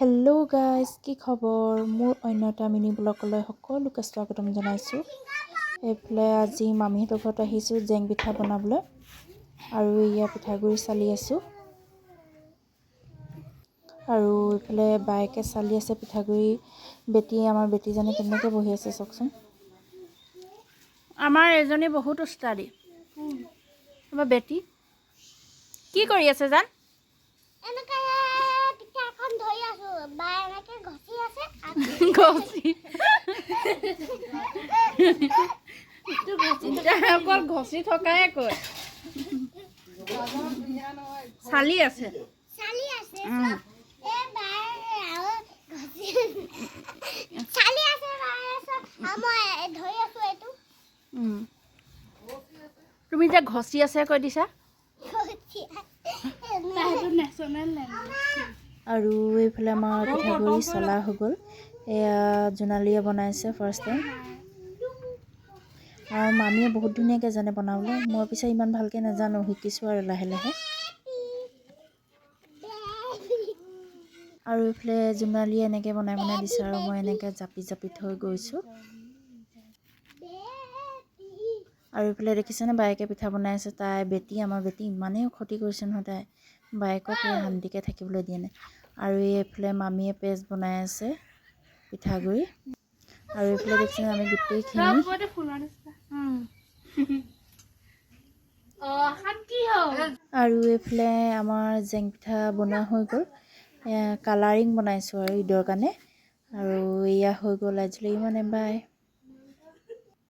Hello' guys, কি খবৰ? মোৰ অন্য এটা মিনি ব্লগলৈ সকলোকে স্বাগতম জনাইছোঁ। এইফালে আজি মামীহঁতৰ ঘৰত আহিছোঁ জেং পিঠা বনাবলৈ, আৰু এয়া পিঠাগুড়ি চালি আছোঁ। আৰু এইফালে বাইকে চালি আছে পিঠাগুড়ি। আমাৰ বেটীজনী কেনেকৈ বহি আছে চাওকচোন। আমাৰ এজনী বহুত উস্তাদি। আমাৰ বেটী কি কৰি আছে জান? ঘষি থকাই কয় চালি আছে। তুমি যে ঘষি আছে কৈ দিছা। আৰু এইফালে আমাৰ পিঠাগুড়ি চলা হৈ গ'ল। এয়া জোনালীয়ে বনাইছে ফাৰ্ষ্ট টাইম, আৰু মামীয়ে বহুত ধুনীয়াকৈ জানে বনাবলৈ। মই পিছে ইমান ভালকৈ নাজানো, শিকিছোঁ আৰু লাহে লাহে। আৰু এইফালে জোনালীয়ে এনেকৈ বনাই দিছে, আৰু মই এনেকৈ জাপি জাপি থৈ গৈছোঁ। আৰু এইফালে দেখিছেনে বায়েকে পিঠা বনাই আছে। আমাৰ বেটী ইমানেই ক্ষতি কৰিছে নহয়, তাই বায়েকক এই শান্তিকৈ থাকিবলৈ দিয়া নাই। আৰু এইফালে মামীয়ে পেষ্ট বনাই আছে পিঠাগুড়ি। আৰু এইফালে দেখিছেনে আমি গোটেইখিনি। আৰু এইফালে আমাৰ জেং পিঠা বনোৱা হৈ গ'ল। কালাৰিং বনাইছোঁ আৰু ঈদৰ কাৰণে। আৰু এয়া হৈ গ'ল আজিলৈ, মানে বাই।